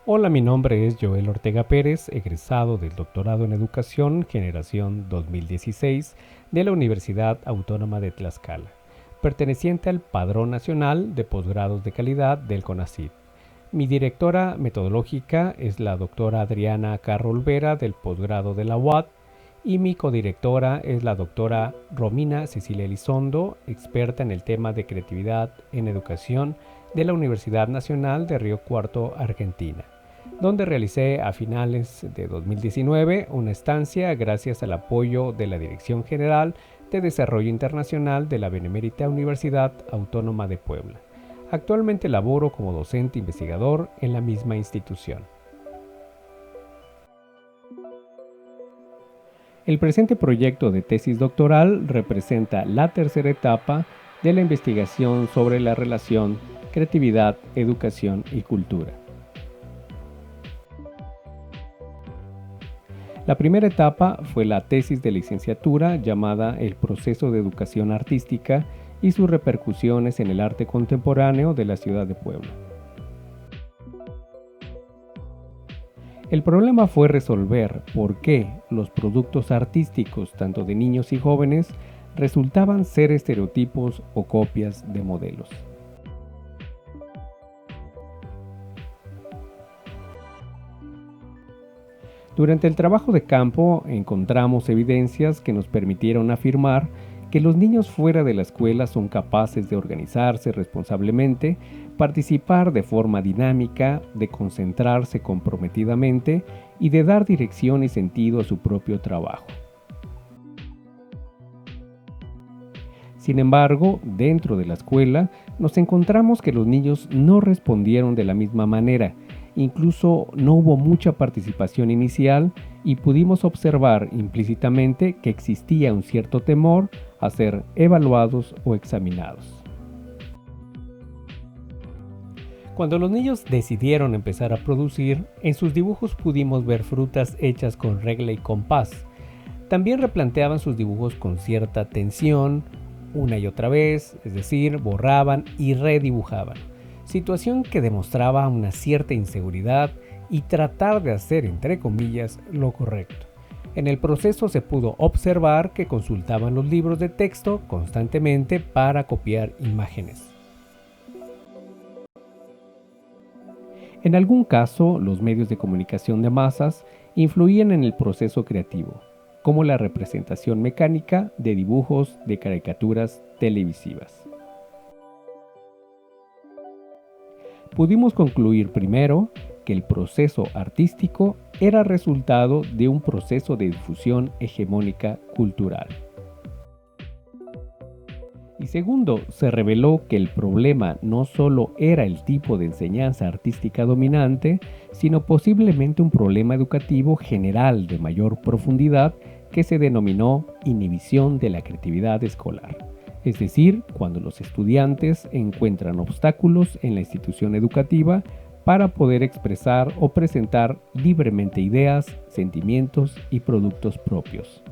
Hola, mi nombre es Joel Ortega Pérez, egresado del Doctorado en Educación Generación 2016 de la Universidad Autónoma de Tlaxcala, perteneciente al Padrón Nacional de Posgrados de Calidad del CONACYT. Mi directora metodológica es la doctora Adriana Carro Olvera del posgrado de la UAT y mi codirectora es la doctora Romina Cecilia Elizondo, experta en el tema de creatividad en educación de la Universidad Nacional de Río Cuarto, Argentina, donde realicé a finales de 2019 una estancia gracias al apoyo de la Dirección General de Desarrollo Internacional de la Benemérita Universidad Autónoma de Puebla. Actualmente laboro como docente investigador en la misma institución. El presente proyecto de tesis doctoral representa la tercera etapa de la investigación sobre la relación creatividad, educación y cultura. La primera etapa fue la tesis de licenciatura llamada El proceso de educación artística y sus repercusiones en el arte contemporáneo de la ciudad de Puebla. El problema fue resolver por qué los productos artísticos, tanto de niños y jóvenes, resultaban ser estereotipos o copias de modelos. Durante el trabajo de campo encontramos evidencias que nos permitieron afirmar que los niños fuera de la escuela son capaces de organizarse responsablemente, participar de forma dinámica, de concentrarse comprometidamente y de dar dirección y sentido a su propio trabajo. Sin embargo, dentro de la escuela nos encontramos que los niños no respondieron de la misma manera. Incluso no hubo mucha participación inicial y pudimos observar implícitamente que existía un cierto temor a ser evaluados o examinados. Cuando los niños decidieron empezar a producir, en sus dibujos pudimos ver frutas hechas con regla y compás. También replanteaban sus dibujos con cierta tensión, una y otra vez, es decir, borraban y redibujaban. Situación que demostraba una cierta inseguridad y tratar de hacer, entre comillas, lo correcto. En el proceso se pudo observar que consultaban los libros de texto constantemente para copiar imágenes. En algún caso, los medios de comunicación de masas influían en el proceso creativo, como la representación mecánica de dibujos de caricaturas televisivas. Pudimos concluir primero que el proceso artístico era resultado de un proceso de difusión hegemónica cultural. Y segundo, se reveló que el problema no solo era el tipo de enseñanza artística dominante, sino posiblemente un problema educativo general de mayor profundidad que se denominó inhibición de la creatividad escolar. Es decir, cuando los estudiantes encuentran obstáculos en la institución educativa para poder expresar o presentar libremente ideas, sentimientos y productos propios.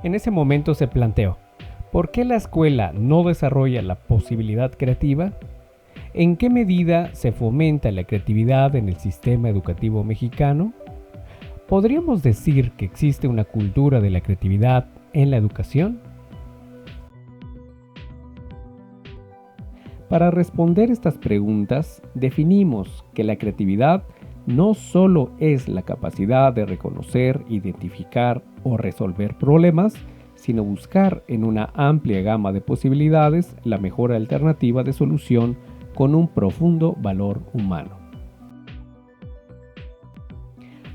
En ese momento se planteó, ¿por qué la escuela no desarrolla la posibilidad creativa? ¿En qué medida se fomenta la creatividad en el sistema educativo mexicano? ¿Podríamos decir que existe una cultura de la creatividad en la educación? Para responder estas preguntas, definimos que la creatividad no solo es la capacidad de reconocer, identificar o resolver problemas, sino buscar en una amplia gama de posibilidades la mejor alternativa de solución con un profundo valor humano.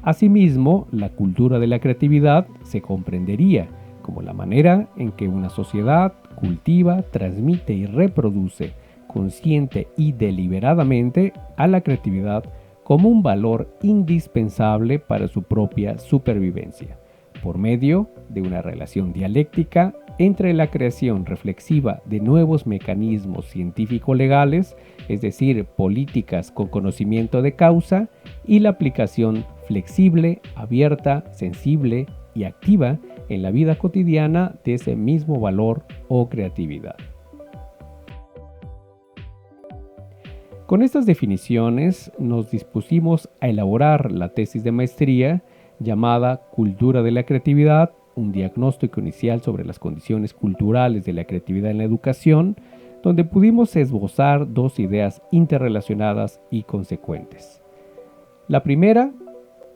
Asimismo, la cultura de la creatividad se comprendería como la manera en que una sociedad cultiva, transmite y reproduce consciente y deliberadamente a la creatividad como un valor indispensable para su propia supervivencia, por medio de una relación dialéctica entre la creación reflexiva de nuevos mecanismos científico-legales, es decir, políticas con conocimiento de causa, y la aplicación flexible, abierta, sensible y activa en la vida cotidiana de ese mismo valor o creatividad. Con estas definiciones nos dispusimos a elaborar la tesis de maestría llamada Cultura de la Creatividad, un diagnóstico inicial sobre las condiciones culturales de la creatividad en la educación, donde pudimos esbozar dos ideas interrelacionadas y consecuentes. La primera,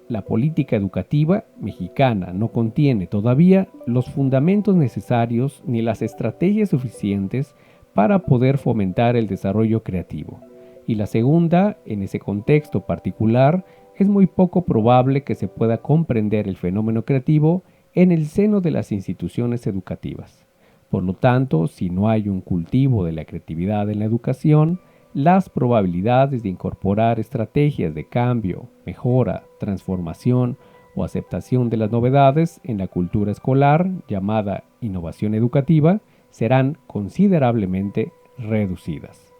la política educativa mexicana no contiene todavía los fundamentos necesarios ni las estrategias suficientes para poder fomentar el desarrollo creativo. Y la segunda, en ese contexto particular, es muy poco probable que se pueda comprender el fenómeno creativo en el seno de las instituciones educativas. Por lo tanto, si no hay un cultivo de la creatividad en la educación, las probabilidades de incorporar estrategias de cambio, mejora, transformación o aceptación de las novedades en la cultura escolar, llamada innovación educativa, serán considerablemente reducidas.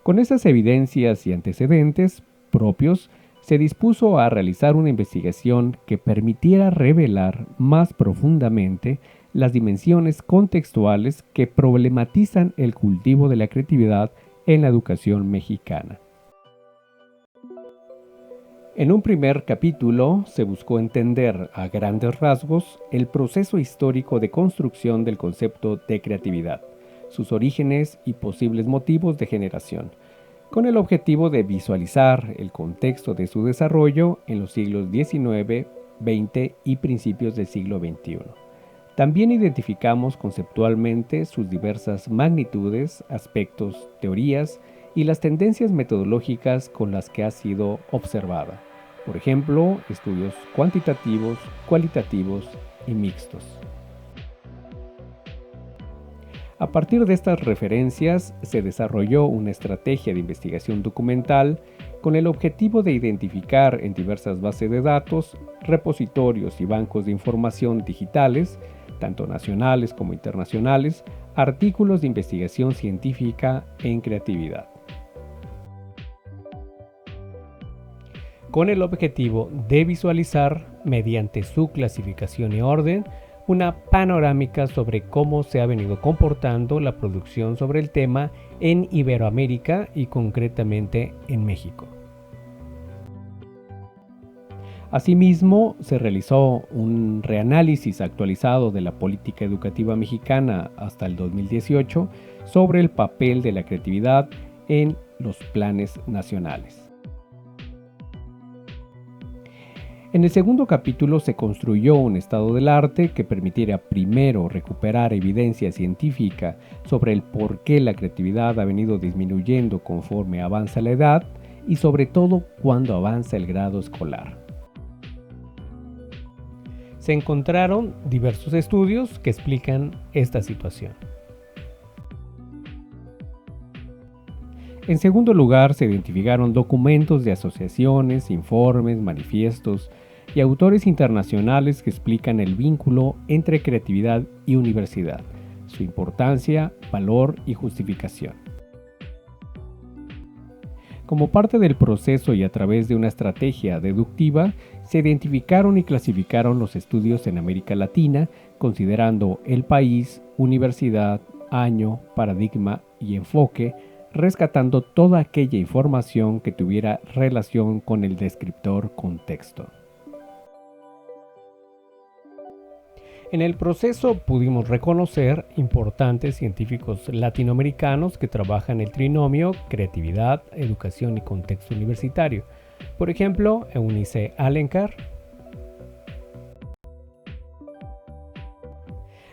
Con esas evidencias y antecedentes propios, se dispuso a realizar una investigación que permitiera revelar más profundamente las dimensiones contextuales que problematizan el cultivo de la creatividad en la educación mexicana. En un primer capítulo se buscó entender a grandes rasgos el proceso histórico de construcción del concepto de creatividad, sus orígenes y posibles motivos de generación, con el objetivo de visualizar el contexto de su desarrollo en los siglos XIX, XX y principios del siglo XXI. También identificamos conceptualmente sus diversas magnitudes, aspectos, teorías y las tendencias metodológicas con las que ha sido observada. Por ejemplo, estudios cuantitativos, cualitativos y mixtos. A partir de estas referencias se desarrolló una estrategia de investigación documental con el objetivo de identificar en diversas bases de datos, repositorios y bancos de información digitales, tanto nacionales como internacionales, artículos de investigación científica en creatividad. Con el objetivo de visualizar, mediante su clasificación y orden, una panorámica sobre cómo se ha venido comportando la producción sobre el tema en Iberoamérica y concretamente en México. Asimismo, se realizó un reanálisis actualizado de la política educativa mexicana hasta el 2018 sobre el papel de la creatividad en los planes nacionales. En el segundo capítulo se construyó un estado del arte que permitiera primero recuperar evidencia científica sobre el por qué la creatividad ha venido disminuyendo conforme avanza la edad y sobre todo cuando avanza el grado escolar. Se encontraron diversos estudios que explican esta situación. En segundo lugar, se identificaron documentos de asociaciones, informes, manifiestos y autores internacionales que explican el vínculo entre creatividad y universidad, su importancia, valor y justificación. Como parte del proceso y a través de una estrategia deductiva, se identificaron y clasificaron los estudios en América Latina, considerando el país, universidad, año, paradigma y enfoque, rescatando toda aquella información que tuviera relación con el descriptor contexto. En el proceso pudimos reconocer importantes científicos latinoamericanos que trabajan el trinomio creatividad, educación y contexto universitario. Por ejemplo, Eunice Alencar,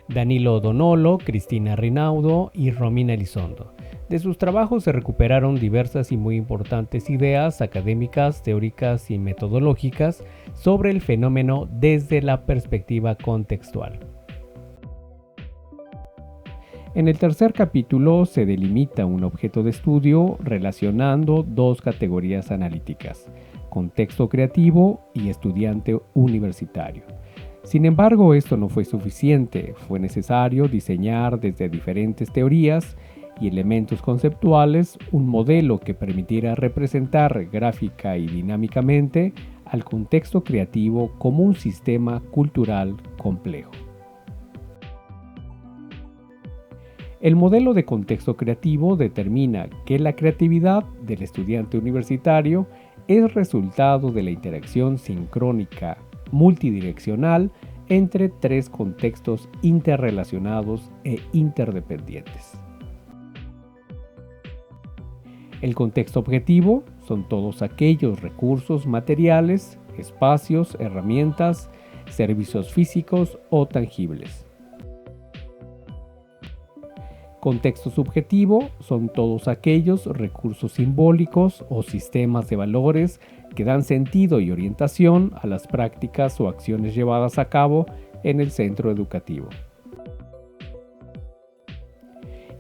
Danilo Donolo, Cristina Rinaudo y Romina Elizondo. De sus trabajos se recuperaron diversas y muy importantes ideas académicas, teóricas y metodológicas sobre el fenómeno desde la perspectiva contextual. En el tercer capítulo se delimita un objeto de estudio relacionando dos categorías analíticas, contexto creativo y estudiante universitario. Sin embargo, esto no fue suficiente, fue necesario diseñar desde diferentes teorías y elementos conceptuales un modelo que permitiera representar gráfica y dinámicamente al contexto creativo como un sistema cultural complejo. El modelo de contexto creativo determina que la creatividad del estudiante universitario es resultado de la interacción sincrónica multidireccional entre tres contextos interrelacionados e interdependientes. El contexto objetivo son todos aquellos recursos materiales, espacios, herramientas, servicios físicos o tangibles. Contexto subjetivo son todos aquellos recursos simbólicos o sistemas de valores que dan sentido y orientación a las prácticas o acciones llevadas a cabo en el centro educativo.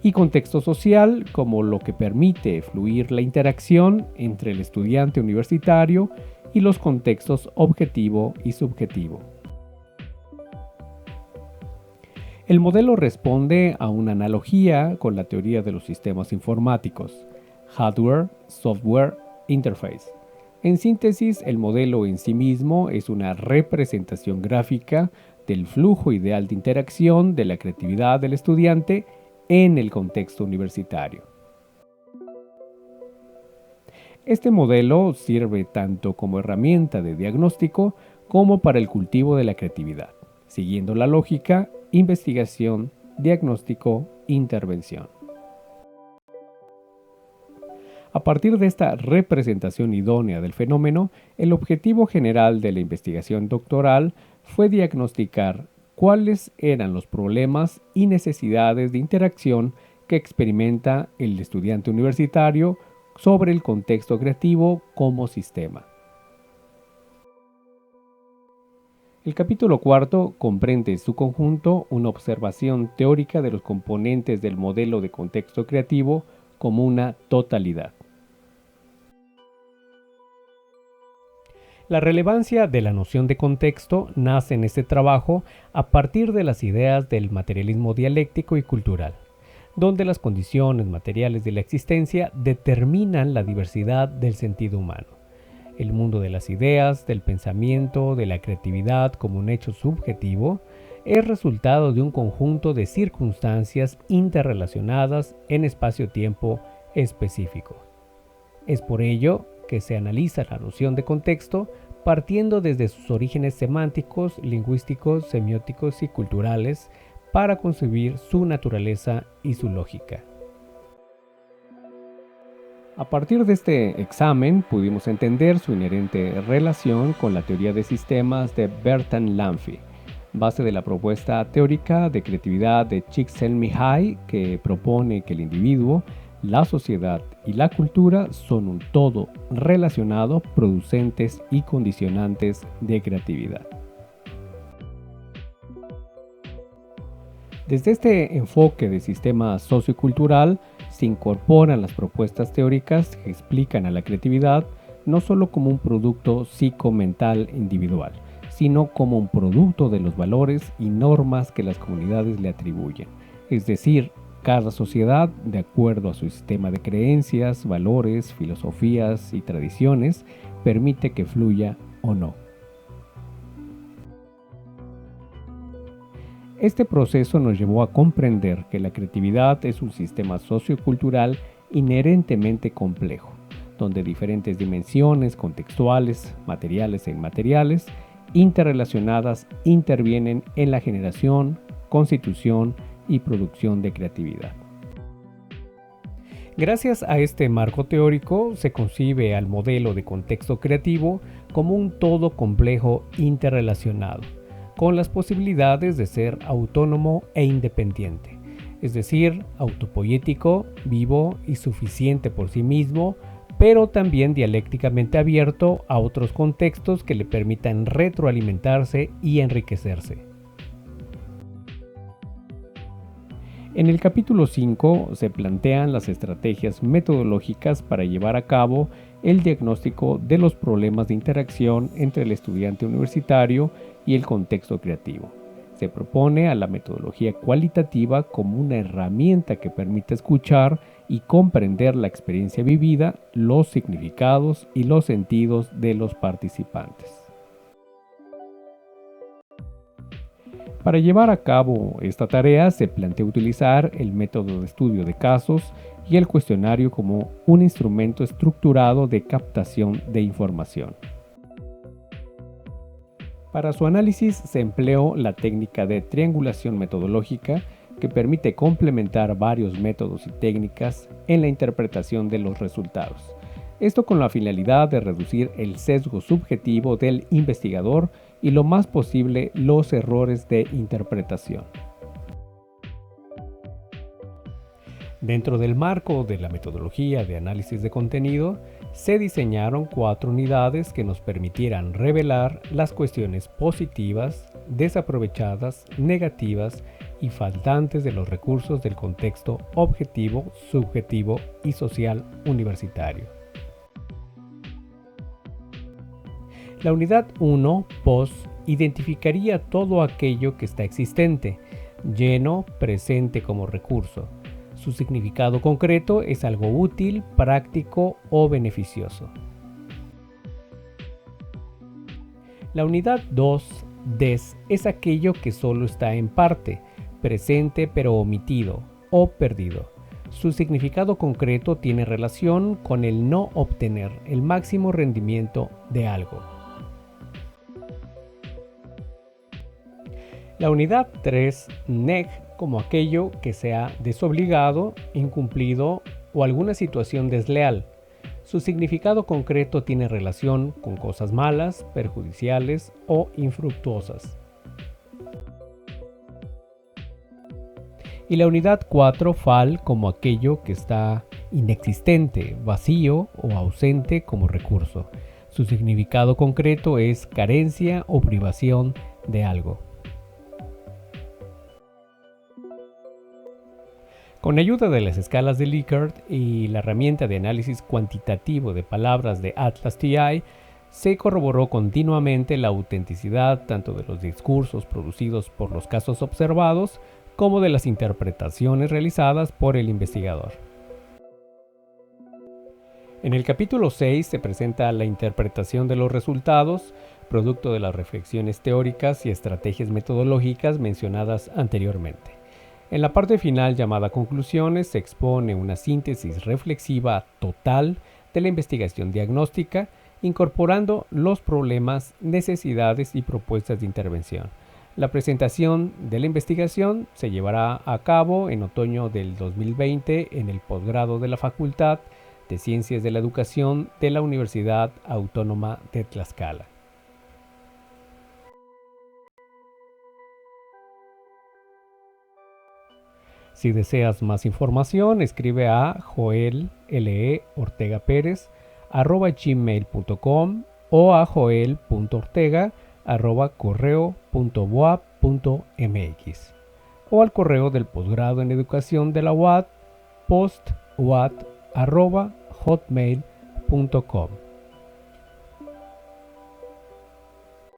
Y contexto social como lo que permite fluir la interacción entre el estudiante universitario y los contextos objetivo y subjetivo. El modelo responde a una analogía con la teoría de los sistemas informáticos, hardware, software, interface. En síntesis, el modelo en sí mismo es una representación gráfica del flujo ideal de interacción de la creatividad del estudiante en el contexto universitario. Este modelo sirve tanto como herramienta de diagnóstico como para el cultivo de la creatividad, siguiendo la lógica investigación, diagnóstico, intervención. A partir de esta representación idónea del fenómeno, el objetivo general de la investigación doctoral fue diagnosticar cuáles eran los problemas y necesidades de interacción que experimenta el estudiante universitario sobre el contexto creativo como sistema. El capítulo cuarto comprende en su conjunto una observación teórica de los componentes del modelo de contexto creativo como una totalidad. La relevancia de la noción de contexto nace en este trabajo a partir de las ideas del materialismo dialéctico y cultural, donde las condiciones materiales de la existencia determinan la diversidad del sentido humano. El mundo de las ideas, del pensamiento, de la creatividad como un hecho subjetivo, es resultado de un conjunto de circunstancias interrelacionadas en espacio-tiempo específico. Es por ello que se analiza la noción de contexto partiendo desde sus orígenes semánticos, lingüísticos, semióticos y culturales para concebir su naturaleza y su lógica. A partir de este examen pudimos entender su inherente relación con la teoría de sistemas de Bertalanffy, base de la propuesta teórica de creatividad de Csikszentmihalyi, que propone que el individuo, la sociedad y la cultura son un todo relacionado, producentes y condicionantes de creatividad. Desde este enfoque de sistema sociocultural se incorporan las propuestas teóricas que explican a la creatividad no solo como un producto psicomental individual, sino como un producto de los valores y normas que las comunidades le atribuyen, es decir, cada sociedad, de acuerdo a su sistema de creencias, valores, filosofías y tradiciones, permite que fluya o no. Este proceso nos llevó a comprender que la creatividad es un sistema sociocultural inherentemente complejo, donde diferentes dimensiones contextuales, materiales e inmateriales, interrelacionadas, intervienen en la generación, constitución y producción de creatividad. Gracias a este marco teórico, se concibe al modelo de contexto creativo como un todo complejo interrelacionado, con las posibilidades de ser autónomo e independiente, es decir, autopoético, vivo y suficiente por sí mismo, pero también dialécticamente abierto a otros contextos que le permitan retroalimentarse y enriquecerse. En el capítulo 5 se plantean las estrategias metodológicas para llevar a cabo el diagnóstico de los problemas de interacción entre el estudiante universitario y el contexto creativo. Se propone a la metodología cualitativa como una herramienta que permite escuchar y comprender la experiencia vivida, los significados y los sentidos de los participantes. Para llevar a cabo esta tarea se plantea utilizar el método de estudio de casos y el cuestionario como un instrumento estructurado de captación de información. Para su análisis se empleó la técnica de triangulación metodológica que permite complementar varios métodos y técnicas en la interpretación de los resultados. Esto con la finalidad de reducir el sesgo subjetivo del investigador y lo más posible los errores de interpretación. Dentro del marco de la metodología de análisis de contenido, se diseñaron 4 unidades que nos permitieran revelar las cuestiones positivas, desaprovechadas, negativas y faltantes de los recursos del contexto objetivo, subjetivo y social universitario. La unidad 1, POS, identificaría todo aquello que está existente, lleno, presente como recurso. Su significado concreto es algo útil, práctico o beneficioso. La unidad 2, DES, es aquello que solo está en parte, presente pero omitido o perdido. Su significado concreto tiene relación con el no obtener el máximo rendimiento de algo. La unidad 3, NEG, como aquello que sea desobligado, incumplido o alguna situación desleal. Su significado concreto tiene relación con cosas malas, perjudiciales o infructuosas. Y la unidad 4, FAL, como aquello que está inexistente, vacío o ausente como recurso. Su significado concreto es carencia o privación de algo. Con ayuda de las escalas de Likert y la herramienta de análisis cuantitativo de palabras de Atlas TI, se corroboró continuamente la autenticidad tanto de los discursos producidos por los casos observados como de las interpretaciones realizadas por el investigador. En el capítulo 6 se presenta la interpretación de los resultados, producto de las reflexiones teóricas y estrategias metodológicas mencionadas anteriormente. En la parte final llamada conclusiones se expone una síntesis reflexiva total de la investigación diagnóstica, incorporando los problemas, necesidades y propuestas de intervención. La presentación de la investigación se llevará a cabo en otoño del 2020 en el posgrado de la Facultad de Ciencias de la Educación de la Universidad Autónoma de Tlaxcala. Si deseas más información, escribe a joelleortegaperez@gmail.com o a joel.ortega@correo.boap.mx o al correo del posgrado en educación de la UAT, postuat@hotmail.com.